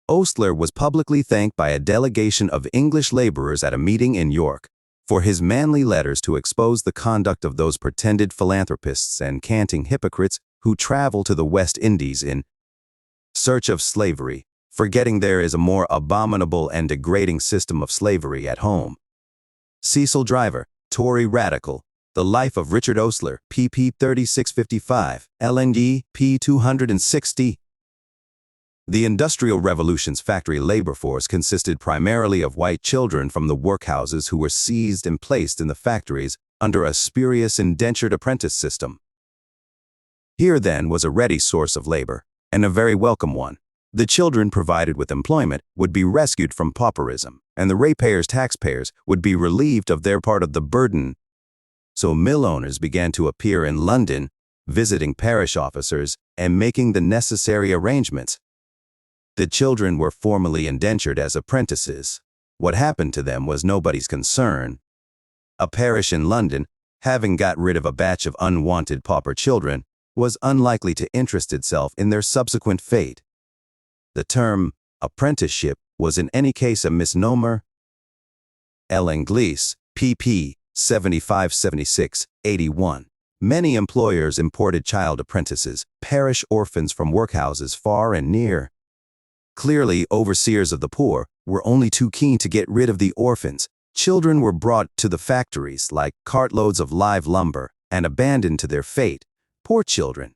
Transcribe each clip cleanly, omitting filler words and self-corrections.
Osler was publicly thanked by a delegation of English laborers at a meeting in York for his manly letters to expose the conduct of those pretended philanthropists and canting hypocrites who travel to the West Indies in search of slavery, forgetting there is a more abominable and degrading system of slavery at home. Cecil Driver, Tory Radical, The Life of Richard Osler, pp. 3655, LND, p. 260. The Industrial Revolution's factory labor force consisted primarily of white children from the workhouses who were seized and placed in the factories under a spurious indentured apprentice system. Here, then, was a ready source of labor, and a very welcome one. The children provided with employment would be rescued from pauperism, and the taxpayers would be relieved of their part of the burden. So mill owners began to appear in London, visiting parish officers and making the necessary arrangements. The children were formally indentured as apprentices. What happened to them was nobody's concern. A parish in London, having got rid of a batch of unwanted pauper children, was unlikely to interest itself in their subsequent fate. The term apprenticeship was in any case a misnomer. L'Anglais, pp. 75-76-81. Many employers imported child apprentices, parish orphans from workhouses far and near. Clearly, overseers of the poor were only too keen to get rid of the orphans. Children were brought to the factories like cartloads of live lumber and abandoned to their fate. Poor children,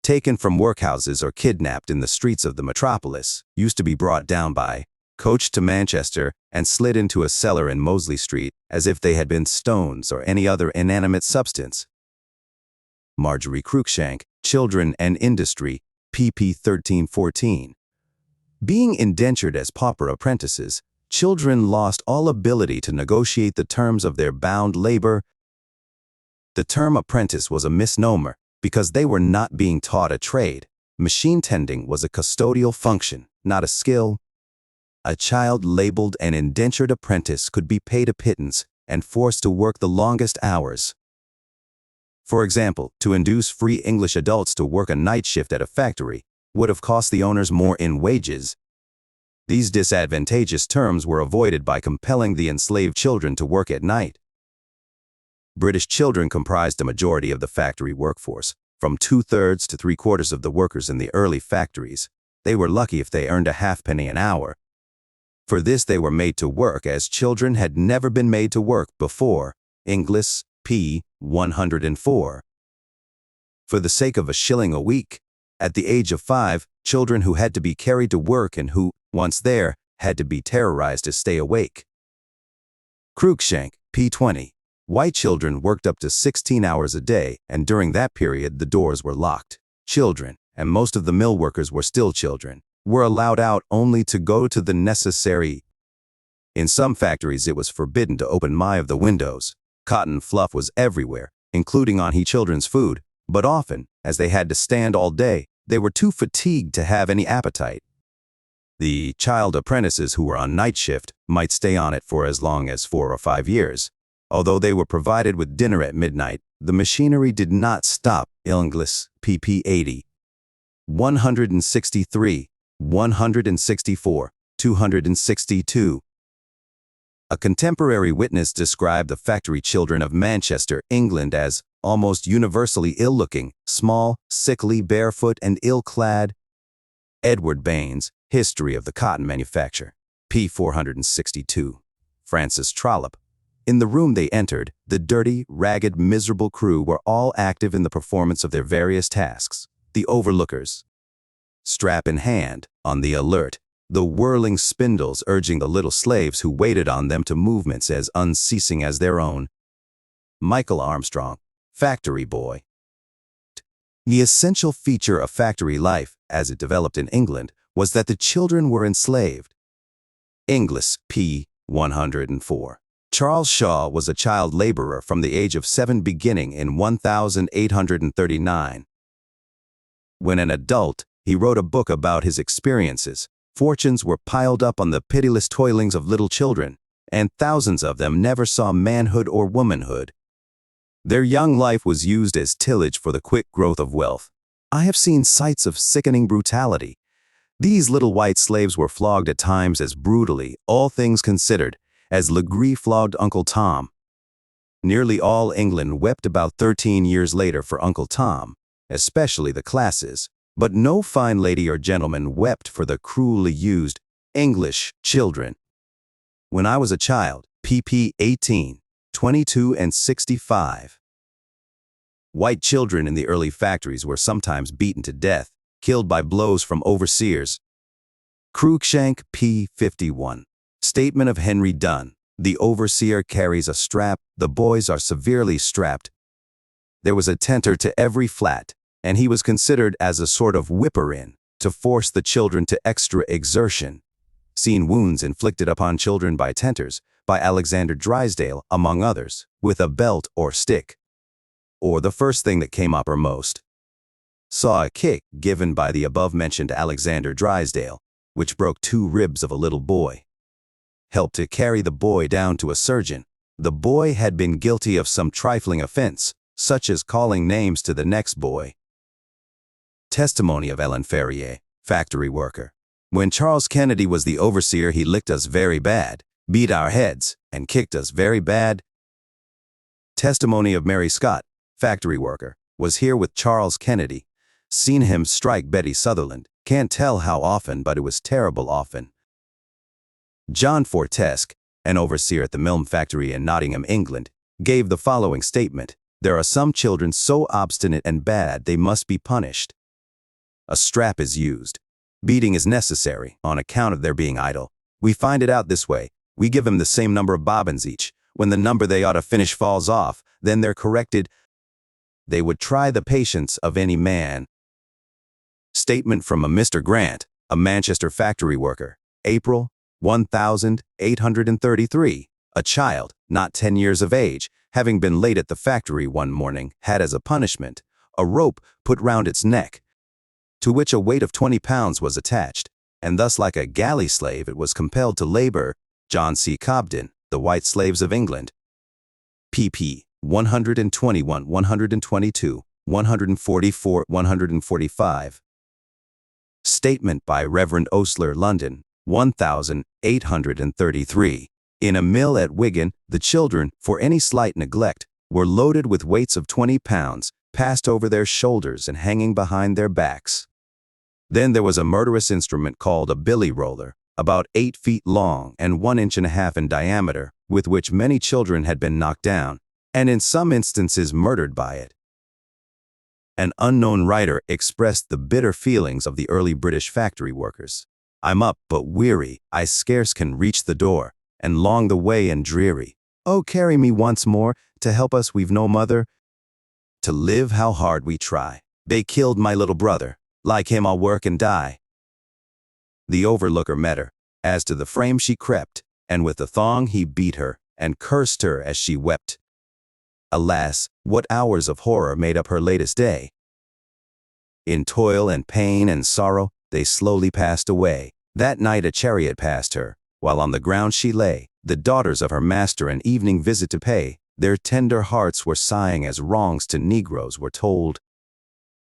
taken from workhouses or kidnapped in the streets of the metropolis, used to be brought down by, coached to Manchester, and slid into a cellar in Mosley Street as if they had been stones or any other inanimate substance. Marjorie Cruikshank, Children and Industry, pp. 13-14. Being indentured as pauper apprentices, children lost all ability to negotiate the terms of their bound labor. The term apprentice was a misnomer because they were not being taught a trade. Machine tending was a custodial function, not a skill. A child labeled an indentured apprentice could be paid a pittance and forced to work the longest hours. For example, to induce free English adults to work a night shift at a factory would have cost the owners more in wages. These disadvantageous terms were avoided by compelling the enslaved children to work at night. British children comprised a majority of the factory workforce, from 2/3 to 3/4 of the workers in the early factories. They were lucky if they earned a halfpenny an hour. For this they were made to work as children had never been made to work before. Inglis, p. 104. For the sake of a shilling a week. At the age of 5, children who had to be carried to work and who, once there, had to be terrorized to stay awake. Cruikshank, p. 20. White children worked up to 16 hours a day, and during that period the doors were locked. Children, and most of the mill workers were still children, were allowed out only to go to the necessary. In some factories it was forbidden to open any of the windows. Cotton fluff was everywhere, including on children's food, but often, as they had to stand all day, they were too fatigued to have any appetite. The child apprentices who were on night shift might stay on it for as long as 4 or 5 years. Although they were provided with dinner at midnight, the machinery did not stop. L'Anglais, pp. 80. 163, 164, 262. A contemporary witness described the factory children of Manchester, England as almost universally ill-looking, small, sickly, barefoot, and ill-clad. Edward Baines, History of the Cotton Manufacture, p. 462. Francis Trollope. In the room they entered, the dirty, ragged, miserable crew were all active in the performance of their various tasks. The overlookers, strap in hand, on the alert, the whirling spindles urging the little slaves who waited on them to movements as unceasing as their own. Michael Armstrong, factory boy. The essential feature of factory life, as it developed in England, was that the children were enslaved. Inglis, p. 104. Charles Shaw was a child laborer from the age of 7 beginning in 1839. When an adult, he wrote a book about his experiences. Fortunes were piled up on the pitiless toilings of little children, and thousands of them never saw manhood or womanhood. Their young life was used as tillage for the quick growth of wealth. I have seen sights of sickening brutality. These little white slaves were flogged at times as brutally, all things considered, as Legree flogged Uncle Tom. Nearly all England wept about 13 years later for Uncle Tom, especially the classes, but no fine lady or gentleman wept for the cruelly used English children. When I was a child, pp. 18, 22 and 65. White children in the early factories were sometimes beaten to death, killed by blows from overseers. Cruikshank, p. 51. Statement of Henry Dunn. The overseer carries a strap, the boys are severely strapped. There was a tenter to every flat, and he was considered as a sort of whipper-in, to force the children to extra exertion. Seen wounds inflicted upon children by tenters, by Alexander Drysdale, among others, with a belt or stick. Or the first thing that came uppermost. Saw a kick given by the above-mentioned Alexander Drysdale, which broke 2 ribs of a little boy. Helped to carry the boy down to a surgeon. The boy had been guilty of some trifling offense, such as calling names to the next boy. Testimony of Ellen Ferrier, factory worker. When Charles Kennedy was the overseer, he licked us very bad, beat our heads, and kicked us very bad. Testimony of Mary Scott, factory worker, was here with Charles Kennedy. Seen him strike Betty Sutherland. Can't tell how often, but it was terrible often. John Fortesque, an overseer at the Milne factory in Nottingham, England, gave the following statement. There are some children so obstinate and bad they must be punished. A strap is used. Beating is necessary on account of their being idle. We find it out this way. We give them the same number of bobbins each. When the number they ought to finish falls off, then they're corrected. They would try the patience of any man. Statement from a Mr. Grant, a Manchester factory worker. April 1833. A child, not 10 years of age, having been late at the factory one morning, had as a punishment a rope put round its neck, to which a weight of 20 pounds was attached, and thus like a galley slave it was compelled to labor. John C. Cobden, The White Slaves of England. pp. 121, 122, 144, 145. Statement by Reverend Osler, London, 1833. In a mill at Wigan, the children, for any slight neglect, were loaded with weights of 20 pounds, passed over their shoulders and hanging behind their backs. Then there was a murderous instrument called a billy roller, about 8 feet long and 1.5 inches in diameter, with which many children had been knocked down, and in some instances murdered by it. An unknown writer expressed the bitter feelings of the early British factory workers. I'm up but weary, I scarce can reach the door, and long the way and dreary. Oh, carry me once more, to help us we've no mother. To live how hard we try. They killed my little brother, like him I'll work and die. The overlooker met her, as to the frame she crept, and with the thong he beat her, and cursed her as she wept. Alas, what hours of horror made up her latest day! In toil and pain and sorrow, they slowly passed away. That night a chariot passed her, while on the ground she lay, the daughters of her master an evening visit to pay. Their tender hearts were sighing as wrongs to Negroes were told,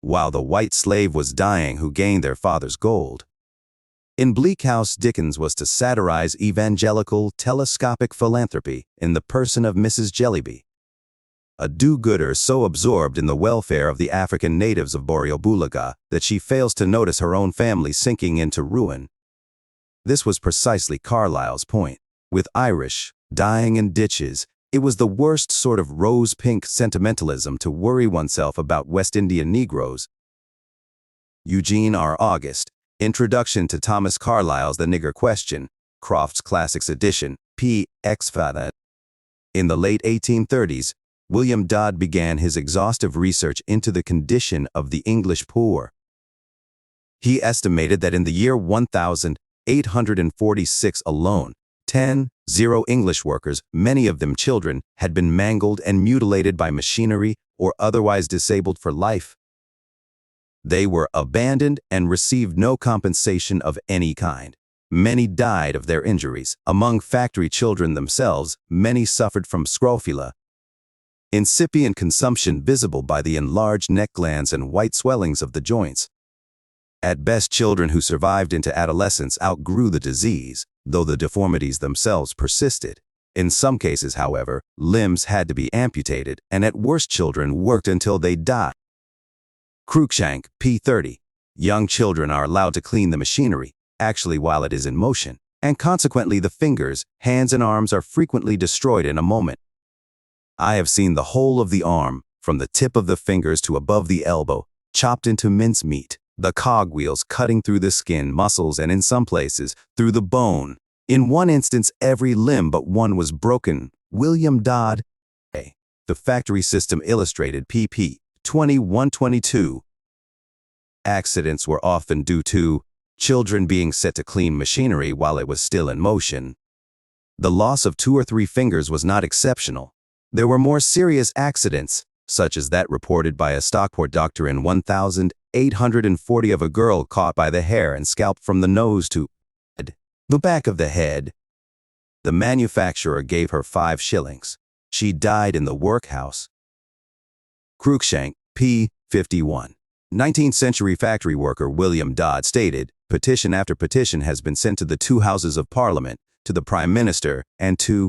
while the white slave was dying who gained their father's gold. In Bleak House, Dickens was to satirize evangelical, telescopic philanthropy in the person of Mrs. Jellyby, a do-gooder so absorbed in the welfare of the African natives of Borrioboolega that she fails to notice her own family sinking into ruin. This was precisely Carlyle's point. With Irish dying in ditches, it was the worst sort of rose-pink sentimentalism to worry oneself about West Indian Negroes. Eugene R. August, Introduction to Thomas Carlyle's The Nigger Question, Crofts Classics Edition, p. Exfada. In the late 1830s, William Dodd began his exhaustive research into the condition of the English poor. He estimated that in the year 1846 alone, 10 English workers, many of them children, had been mangled and mutilated by machinery or otherwise disabled for life. They were abandoned and received no compensation of any kind. Many died of their injuries. Among factory children themselves, many suffered from scrofula, incipient consumption visible by the enlarged neck glands and white swellings of the joints. At best, children who survived into adolescence outgrew the disease, though the deformities themselves persisted. In some cases, however, limbs had to be amputated, and at worst, children worked until they died. Cruikshank, p. 30. Young children are allowed to clean the machinery, actually while it is in motion, and consequently the fingers, hands, and arms are frequently destroyed in a moment. I have seen the whole of the arm, from the tip of the fingers to above the elbow, chopped into mincemeat, the cogwheels cutting through the skin, muscles, and in some places, through the bone. In one instance, every limb but one was broken. William Dodd. The Factory System Illustrated, pp. 21-22. Accidents were often due to children being set to clean machinery while it was still in motion. The loss of 2 or 3 fingers was not exceptional. There were more serious accidents, such as that reported by a Stockport doctor in 1840 of a girl caught by the hair and scalped from the nose to the back of the head. The manufacturer gave her 5 shillings. She died in the workhouse. Cruikshank, p. 51. 19th-century factory worker William Dodd stated, petition after petition has been sent to the 2 Houses of Parliament, to the Prime Minister, and to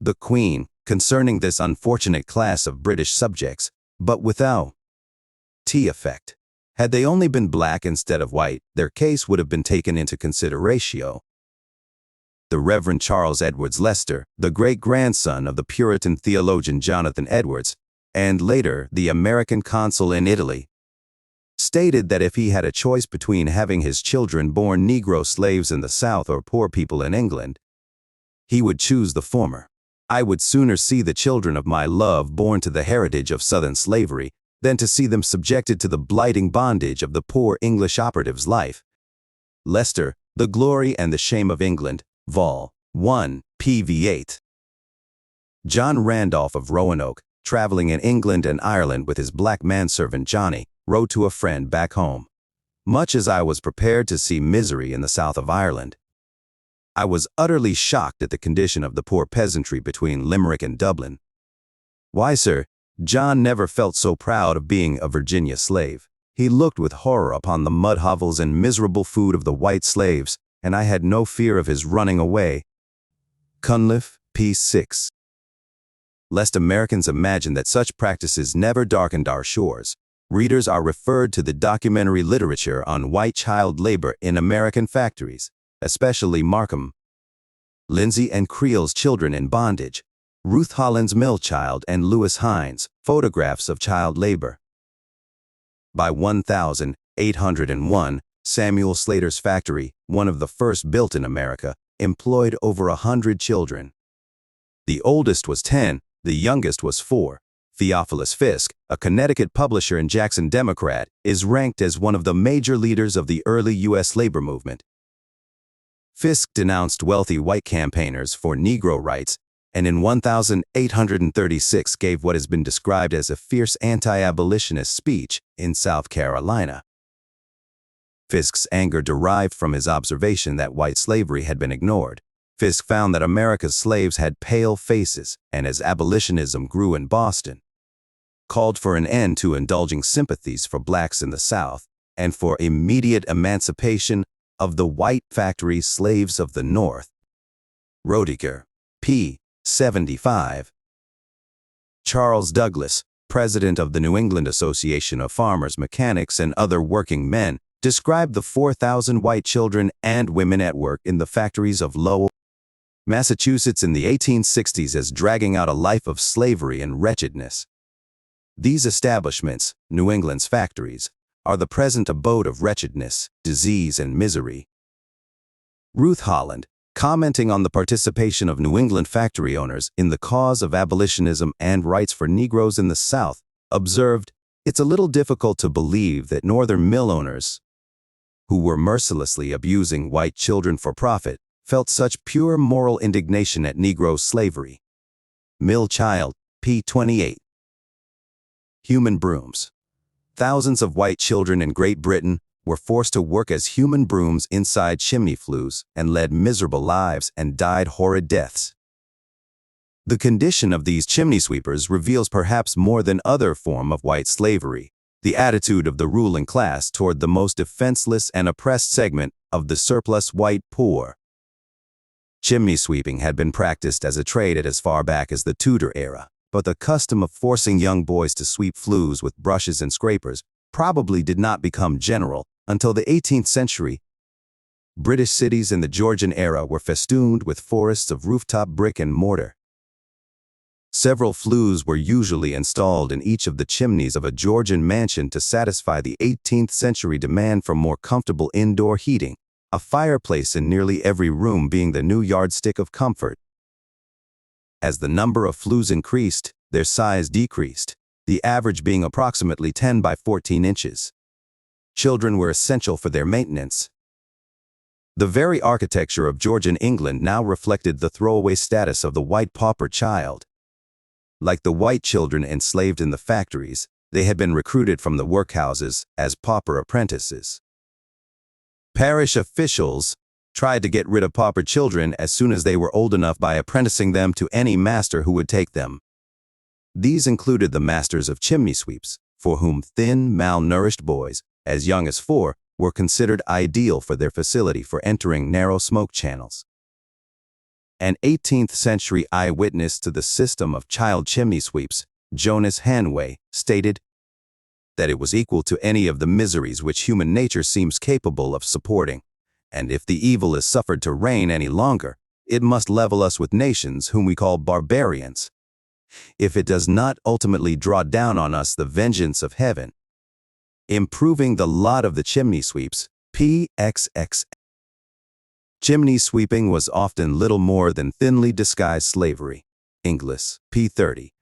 the Queen, concerning this unfortunate class of British subjects, but without effect. Had they only been black instead of white, their case would have been taken into consideration. The Reverend Charles Edwards Lester, the great-grandson of the Puritan theologian Jonathan Edwards, and later the American consul in Italy, stated that if he had a choice between having his children born Negro slaves in the South or poor people in England, he would choose the former. I would sooner see the children of my love born to the heritage of Southern slavery than to see them subjected to the blighting bondage of the poor English operative's life. Lester, The Glory and the Shame of England, Vol. 1, pv 8. John Randolph of Roanoke, traveling in England and Ireland with his black manservant Johnny, wrote to a friend back home, "Much as I was prepared to see misery in the south of Ireland, I was utterly shocked at the condition of the poor peasantry between Limerick and Dublin. Why, sir, John never felt so proud of being a Virginia slave. He looked with horror upon the mud hovels and miserable food of the white slaves, and I had no fear of his running away." Cunliffe, p. 6. Lest Americans imagine that such practices never darkened our shores, readers are referred to the documentary literature on white child labor in American factories, especially Markham, Lindsay and Creel's Children in Bondage, Ruth Holland's Mill Child, and Lewis Hines, Photographs of Child Labor. By 1801, Samuel Slater's factory, one of the first built in America, employed over 100 children. The oldest was 10, the youngest was 4. Theophilus Fisk, a Connecticut publisher and Jackson Democrat, is ranked as one of the major leaders of the early U.S. labor movement. Fisk denounced wealthy white campaigners for Negro rights, and in 1836 gave what has been described as a fierce anti-abolitionist speech in South Carolina. Fisk's anger derived from his observation that white slavery had been ignored. Fisk found that America's slaves had pale faces, and as abolitionism grew in Boston, called for an end to indulging sympathies for blacks in the South and for immediate emancipation of the white factory slaves of the North. Roediger, p. 75. Charles Douglas, president of the New England Association of Farmers, Mechanics, and Other Working Men, described the 4,000 white children and women at work in the factories of Lowell, Massachusetts in the 1860s as dragging out a life of slavery and wretchedness. These establishments, New England's factories, are the present abode of wretchedness, disease, and misery. Ruth Holland, commenting on the participation of New England factory owners in the cause of abolitionism and rights for Negroes in the South, observed, "It's a little difficult to believe that Northern mill owners, who were mercilessly abusing white children for profit, felt such pure moral indignation at Negro slavery." Mill Child, p. 28. Human brooms. Thousands of white children in Great Britain were forced to work as human brooms inside chimney flues and led miserable lives and died horrid deaths. The condition of these chimney sweepers reveals perhaps more than other form of white slavery the attitude of the ruling class toward the most defenseless and oppressed segment of the surplus white poor. Chimney sweeping had been practiced as a trade as far back as the Tudor era, but the custom of forcing young boys to sweep flues with brushes and scrapers probably did not become general until the 18th century. British cities in the Georgian era were festooned with forests of rooftop brick and mortar. Several flues were usually installed in each of the chimneys of a Georgian mansion to satisfy the 18th century demand for more comfortable indoor heating, a fireplace in nearly every room being the new yardstick of comfort. As the number of flues increased, their size decreased, the average being approximately 10 by 14 inches. Children were essential for their maintenance. The very architecture of Georgian England now reflected the throwaway status of the white pauper child. Like the white children enslaved in the factories, they had been recruited from the workhouses as pauper apprentices. Parish officials tried to get rid of pauper children as soon as they were old enough by apprenticing them to any master who would take them. These included the masters of chimney sweeps, for whom thin, malnourished boys, as young as 4, were considered ideal for their facility for entering narrow smoke channels. An 18th century eyewitness to the system of child chimney sweeps, Jonas Hanway, stated that it was equal to any of the miseries which human nature seems capable of supporting, and if the evil is suffered to reign any longer, it must level us with nations whom we call barbarians. If it does not ultimately draw down on us the vengeance of heaven. Improving the lot of the chimney sweeps, PXX. Chimney sweeping was often little more than thinly disguised slavery. English, p. 30.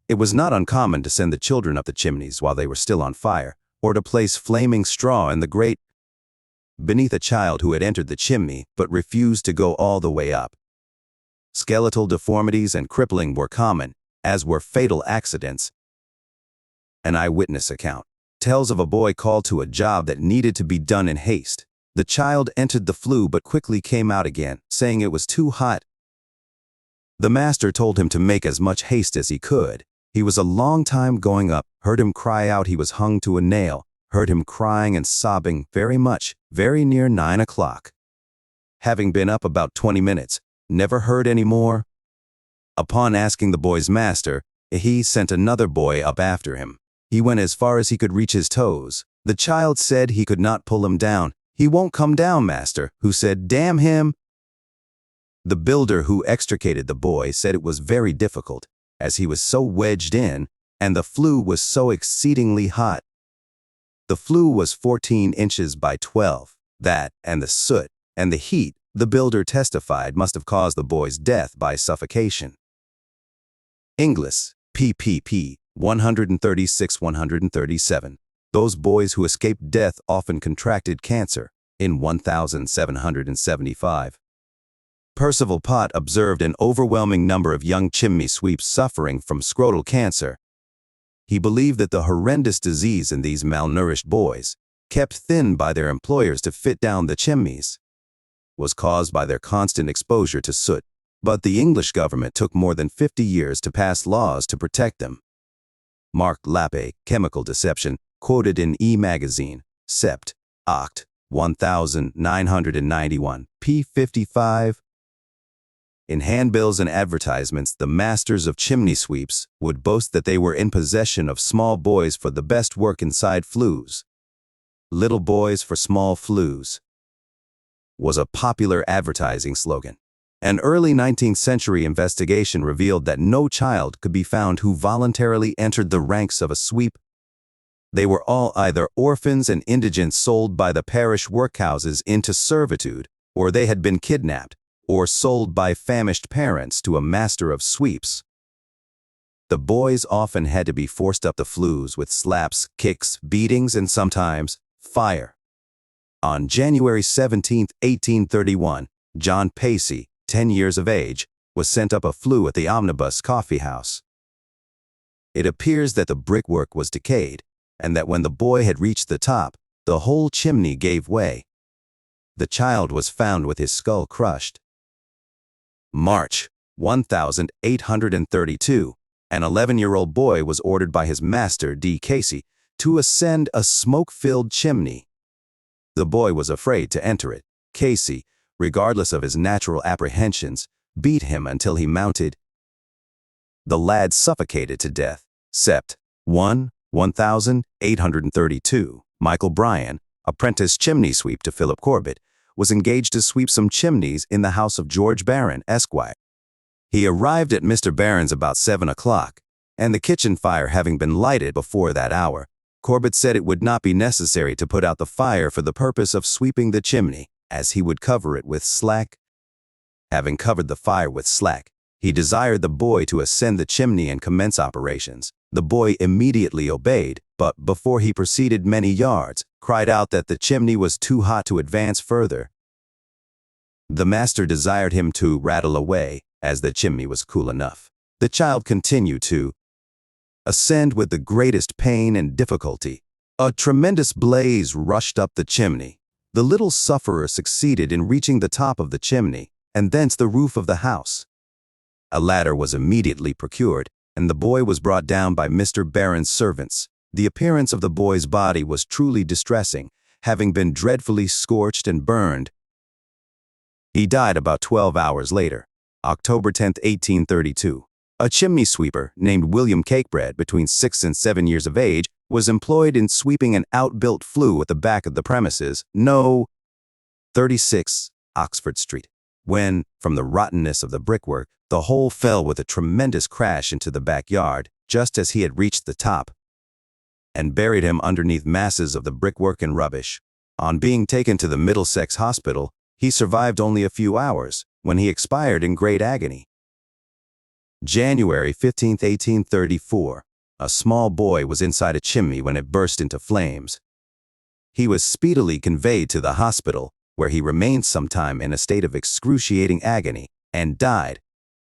It was not uncommon to send the children up the chimneys while they were still on fire, or to place flaming straw in the grate beneath a child who had entered the chimney but refused to go all the way up. Skeletal deformities and crippling were common, as were fatal accidents. An eyewitness account tells of a boy called to a job that needed to be done in haste. The child entered the flue but quickly came out again, saying it was too hot. The master told him to make as much haste as he could. He was a long time going up, heard him cry out he was hung to a nail, heard him crying and sobbing very much, very near 9 o'clock. Having been up about 20 minutes, never heard any more. Upon asking the boy's master, he sent another boy up after him. He went as far as he could reach his toes. The child said he could not pull him down. "He won't come down, master," who said, "Damn him." The builder who extricated the boy said it was very difficult, as he was so wedged in, and the flue was so exceedingly hot. The flue was 14 inches by 12. That, and the soot, and the heat, the builder testified must have caused the boy's death by suffocation. English, pp. 136–137. Those boys who escaped death often contracted cancer, in 1775. Percival Pott observed an overwhelming number of young chimney sweeps suffering from scrotal cancer. He believed that the horrendous disease in these malnourished boys, kept thin by their employers to fit down the chimneys, was caused by their constant exposure to soot, but the English government took more than 50 years to pass laws to protect them. Mark Lappe, Chemical Deception, quoted in E-Magazine, Sept. Oct. 1991, p. 55. In handbills and advertisements, the masters of chimney sweeps would boast that they were in possession of small boys for the best work inside flues. "Little boys for small flues" was a popular advertising slogan. An early 19th century investigation revealed that no child could be found who voluntarily entered the ranks of a sweep. They were all either orphans and indigents sold by the parish workhouses into servitude, or they had been kidnapped, or sold by famished parents to a master of sweeps. The boys often had to be forced up the flues with slaps, kicks, beatings, and sometimes fire. On January 17, 1831, John Pacey, 10 years of age, was sent up a flue at the Omnibus Coffee House. It appears that the brickwork was decayed, and that when the boy had reached the top, the whole chimney gave way. The child was found with his skull crushed. March 1832, an 11-year-old boy was ordered by his master, D. Casey, to ascend a smoke-filled chimney. The boy was afraid to enter it. Casey, regardless of his natural apprehensions, beat him until he mounted. The lad suffocated to death. Sept. 1832. Michael Bryan, apprentice chimney sweep to Philip Corbett, was engaged to sweep some chimneys in the house of George Barron, Esquire. He arrived at Mr. Barron's about 7 o'clock, and the kitchen fire having been lighted before that hour, Corbett said it would not be necessary to put out the fire for the purpose of sweeping the chimney, as he would cover it with slack. Having covered the fire with slack, he desired the boy to ascend the chimney and commence operations. The boy immediately obeyed, but before he proceeded many yards, cried out that the chimney was too hot to advance further. The master desired him to rattle away, as the chimney was cool enough. The child continued to ascend with the greatest pain and difficulty. A tremendous blaze rushed up the chimney. The little sufferer succeeded in reaching the top of the chimney, and thence the roof of the house. A ladder was immediately procured, and the boy was brought down by Mr. Barron's servants. The appearance of the boy's body was truly distressing, having been dreadfully scorched and burned. He died about 12 hours later, October 10, 1832. A chimney sweeper named William Cakebread, between 6 and 7 years of age, was employed in sweeping an outbuilt flue at the back of the premises, No. 36 Oxford Street, when, from the rottenness of the brickwork, the whole fell with a tremendous crash into the backyard, just as he had reached the top, and buried him underneath masses of the brickwork and rubbish. On being taken to the Middlesex Hospital, he survived only a few hours, when he expired in great agony. January 15, 1834. A small boy was inside a chimney when it burst into flames. He was speedily conveyed to the hospital, where he remained some time in a state of excruciating agony, and died